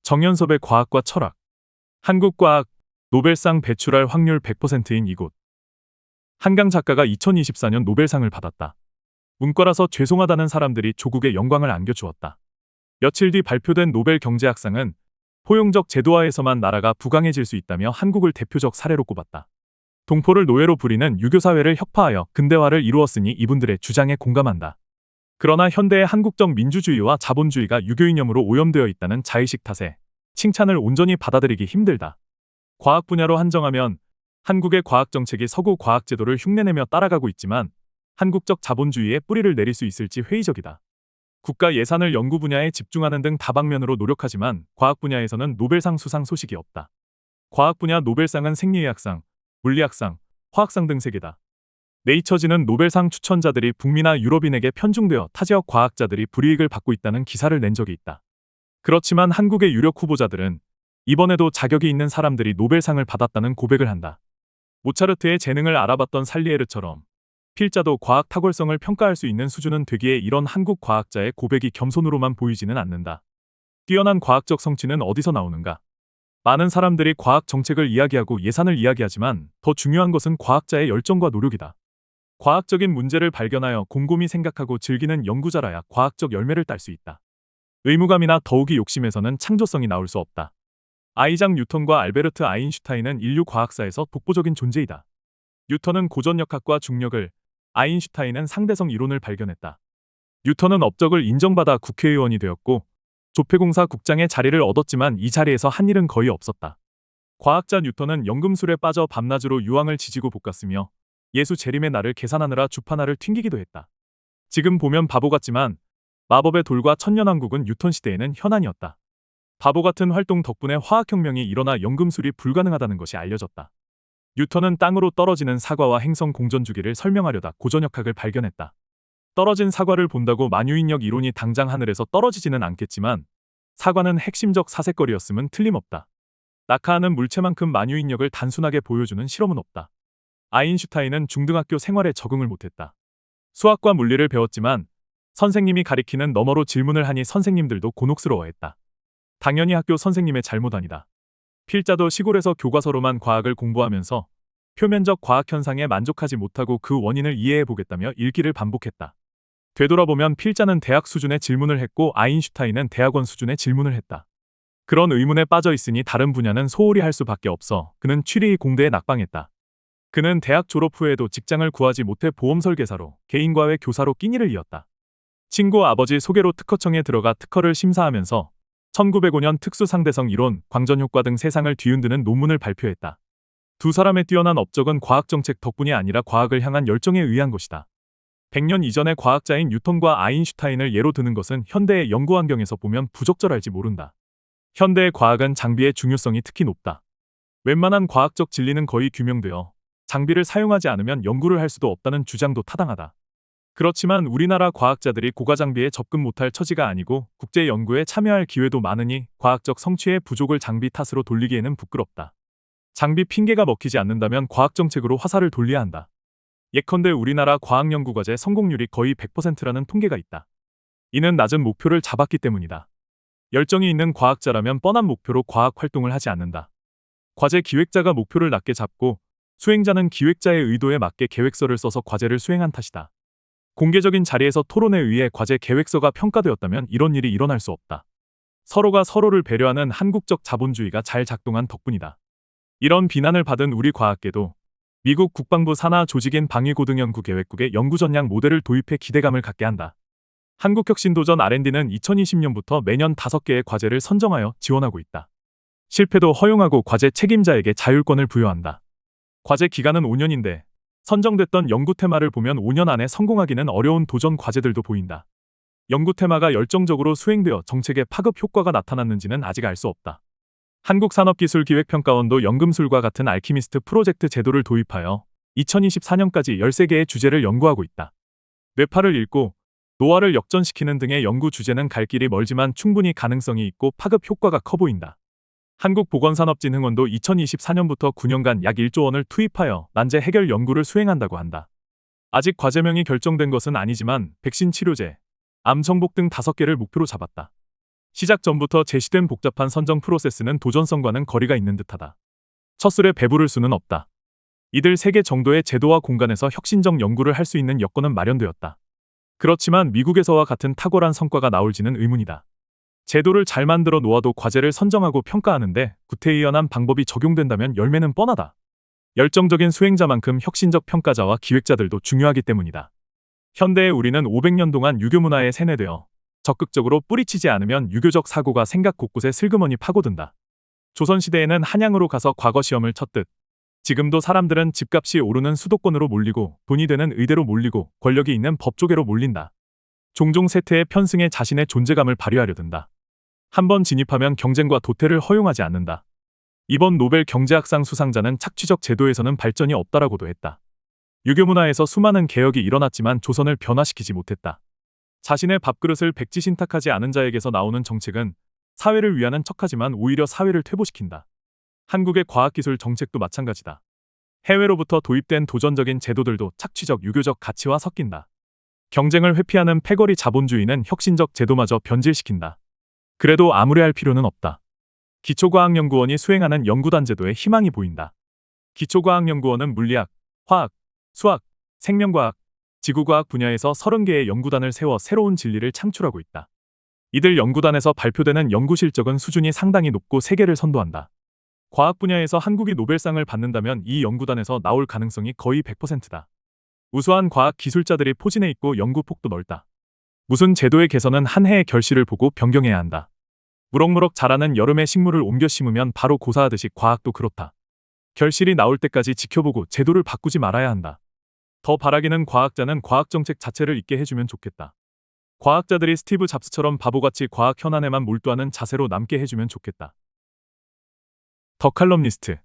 정연섭의 과학과 철학. 한국과학 노벨상 배출할 확률 100%인 이곳. 한강 작가가 2024년 노벨상을 받았다. 문과라서 죄송하다는 사람들이 조국의 영광을 안겨주었다. 며칠 뒤 발표된 노벨 경제학상은 포용적 제도하에서만 나라가 부강해질 수 있다며 한국을 대표적 사례로 꼽았다. 동포를 노예로 부리는 유교사회를 혁파하여 근대화를 이루었으니 이분들의 주장에 공감한다. 그러나 현대의 한국적 민주주의와 자본주의가 유교 이념으로 오염되어 있다는 자의식 탓에 칭찬을 온전히 받아들이기 힘들다. 과학 분야로 한정하면 한국의 과학정책이 서구 과학제도를 흉내내며 따라가고 있지만 한국적 자본주의에 뿌리를 내릴 수 있을지 회의적이다. 국가 예산을 연구 분야에 집중하는 등 다방면으로 노력하지만 과학 분야에서는 노벨상 수상 소식이 없다. 과학 분야 노벨상은 생리의학상, 물리학상, 화학상 등 3개다. 네이처지는 노벨상 추천자들이 북미나 유럽인에게 편중되어 타지역 과학자들이 불이익을 받고 있다는 기사를 낸 적이 있다. 그렇지만 한국의 유력 후보자들은 이번에도 자격이 있는 사람들이 노벨상을 받았다는 고백을 한다. 모차르트의 재능을 알아봤던 살리에르처럼 필자도 과학 탁월성을 평가할 수 있는 수준은 되기에 이런 한국 과학자의 고백이 겸손으로만 보이지는 않는다. 뛰어난 과학적 성취는 어디서 나오는가? 많은 사람들이 과학 정책을 이야기하고 예산을 이야기하지만 더 중요한 것은 과학자의 열정과 노력이다. 과학적인 문제를 발견하여 곰곰이 생각하고 즐기는 연구자라야 과학적 열매를 딸 수 있다. 의무감이나 더욱이 욕심에서는 창조성이 나올 수 없다. 아이작 뉴턴과 알베르트 아인슈타인은 인류 과학사에서 독보적인 존재이다. 뉴턴은 고전력학과 중력을, 아인슈타인은 상대성 이론을 발견했다. 뉴턴은 업적을 인정받아 국회의원이 되었고 조폐공사 국장의 자리를 얻었지만 이 자리에서 한 일은 거의 없었다. 과학자 뉴턴은 연금술에 빠져 밤낮으로 유황을 지지고 볶았으며 예수 재림의 날을 계산하느라 주파나를 튕기기도 했다. 지금 보면 바보 같지만 마법의 돌과 천년왕국은 뉴턴 시대에는 현안이었다. 바보 같은 활동 덕분에 화학혁명이 일어나 연금술이 불가능하다는 것이 알려졌다. 뉴턴은 땅으로 떨어지는 사과와 행성 공전주기를 설명하려다 고전역학을 발견했다. 떨어진 사과를 본다고 만유인력 이론이 당장 하늘에서 떨어지지는 않겠지만 사과는 핵심적 사색거리였음은 틀림없다. 낙하하는 물체만큼 만유인력을 단순하게 보여주는 실험은 없다. 아인슈타인은 중등학교 생활에 적응을 못했다. 수학과 물리를 배웠지만 선생님이 가리키는 너머로 질문을 하니 선생님들도 곤혹스러워했다. 당연히 학교 선생님의 잘못 아니다. 필자도 시골에서 교과서로만 과학을 공부하면서 표면적 과학 현상에 만족하지 못하고 그 원인을 이해해보겠다며 읽기를 반복했다. 되돌아보면 필자는 대학 수준의 질문을 했고 아인슈타인은 대학원 수준의 질문을 했다. 그런 의문에 빠져 있으니 다른 분야는 소홀히 할 수밖에 없어 그는 취리의 공대에 낙방했다. 그는 대학 졸업 후에도 직장을 구하지 못해 보험 설계사로 개인과외 교사로 끼니를 이었다. 친구 아버지 소개로 특허청에 들어가 특허를 심사하면서 1905년 특수상대성 이론, 광전효과 등 세상을 뒤흔드는 논문을 발표했다. 두 사람의 뛰어난 업적은 과학정책 덕분이 아니라 과학을 향한 열정에 의한 것이다. 100년 이전의 과학자인 뉴턴과 아인슈타인을 예로 드는 것은 현대의 연구 환경에서 보면 부적절할지 모른다. 현대의 과학은 장비의 중요성이 특히 높다. 웬만한 과학적 진리는 거의 규명되어 장비를 사용하지 않으면 연구를 할 수도 없다는 주장도 타당하다. 그렇지만 우리나라 과학자들이 고가장비에 접근 못할 처지가 아니고 국제 연구에 참여할 기회도 많으니 과학적 성취의 부족을 장비 탓으로 돌리기에는 부끄럽다. 장비 핑계가 먹히지 않는다면 과학정책으로 화살을 돌려야 한다. 예컨대 우리나라 과학연구과제 성공률이 거의 100%라는 통계가 있다. 이는 낮은 목표를 잡았기 때문이다. 열정이 있는 과학자라면 뻔한 목표로 과학 활동을 하지 않는다. 과제 기획자가 목표를 낮게 잡고 수행자는 기획자의 의도에 맞게 계획서를 써서 과제를 수행한 탓이다. 공개적인 자리에서 토론에 의해 과제 계획서가 평가되었다면 이런 일이 일어날 수 없다. 서로가 서로를 배려하는 한국적 자본주의가 잘 작동한 덕분이다. 이런 비난을 받은 우리 과학계도 미국 국방부 산하 조직인 방위고등연구계획국의 연구전략 모델을 도입해 기대감을 갖게 한다. 한국혁신도전 R&D는 2020년부터 매년 5개의 과제를 선정하여 지원하고 있다. 실패도 허용하고 과제 책임자에게 자율권을 부여한다. 과제 기간은 5년인데 선정됐던 연구 테마를 보면 5년 안에 성공하기는 어려운 도전 과제들도 보인다. 연구 테마가 열정적으로 수행되어 정책에 파급 효과가 나타났는지는 아직 알 수 없다. 한국산업기술기획평가원도 연금술과 같은 알키미스트 프로젝트 제도를 도입하여 2024년까지 13개의 주제를 연구하고 있다. 뇌파를 읽고 노화를 역전시키는 등의 연구 주제는 갈 길이 멀지만 충분히 가능성이 있고 파급 효과가 커 보인다. 한국보건산업진흥원도 2024년부터 9년간 약 1조 원을 투입하여 난제 해결 연구를 수행한다고 한다. 아직 과제명이 결정된 것은 아니지만 백신 치료제, 암 정복 등 5개를 목표로 잡았다. 시작 전부터 제시된 복잡한 선정 프로세스는 도전성과는 거리가 있는 듯하다. 첫 술에 배부를 수는 없다. 이들 3개 정도의 제도와 공간에서 혁신적 연구를 할 수 있는 여건은 마련되었다. 그렇지만 미국에서와 같은 탁월한 성과가 나올지는 의문이다. 제도를 잘 만들어 놓아도 과제를 선정하고 평가하는데 구태의연한 방법이 적용된다면 열매는 뻔하다. 열정적인 수행자만큼 혁신적 평가자와 기획자들도 중요하기 때문이다. 현대의 우리는 500년 동안 유교 문화에 세뇌되어 적극적으로 뿌리치지 않으면 유교적 사고가 생각 곳곳에 슬그머니 파고든다. 조선시대에는 한양으로 가서 과거 시험을 쳤듯 지금도 사람들은 집값이 오르는 수도권으로 몰리고 돈이 되는 의대로 몰리고 권력이 있는 법조계로 몰린다. 종종 세태의 편승에 자신의 존재감을 발휘하려 든다. 한번 진입하면 경쟁과 도태를 허용하지 않는다. 이번 노벨 경제학상 수상자는 착취적 제도에서는 발전이 없다라고도 했다. 유교 문화에서 수많은 개혁이 일어났지만 조선을 변화시키지 못했다. 자신의 밥그릇을 백지신탁하지 않은 자에게서 나오는 정책은 사회를 위하는 척하지만 오히려 사회를 퇴보시킨다. 한국의 과학기술 정책도 마찬가지다. 해외로부터 도입된 도전적인 제도들도 착취적 유교적 가치와 섞인다. 경쟁을 회피하는 패거리 자본주의는 혁신적 제도마저 변질시킨다. 그래도 암울해할 필요는 없다. 기초과학연구원이 수행하는 연구단 제도에 희망이 보인다. 기초과학연구원은 물리학, 화학, 수학, 생명과학, 지구과학 분야에서 30개의 연구단을 세워 새로운 진리를 창출하고 있다. 이들 연구단에서 발표되는 연구 실적은 수준이 상당히 높고 세계를 선도한다. 과학 분야에서 한국이 노벨상을 받는다면 이 연구단에서 나올 가능성이 거의 100%다. 우수한 과학 기술자들이 포진해 있고 연구 폭도 넓다. 무슨 제도의 개선은 한 해의 결실을 보고 변경해야 한다. 무럭무럭 자라는 여름에 식물을 옮겨 심으면 바로 고사하듯이 과학도 그렇다. 결실이 나올 때까지 지켜보고 제도를 바꾸지 말아야 한다. 더 바라기는 과학자는 과학정책 자체를 있게 해주면 좋겠다. 과학자들이 스티브 잡스처럼 바보같이 과학 현안에만 몰두하는 자세로 남게 해주면 좋겠다. 더 칼럼니스트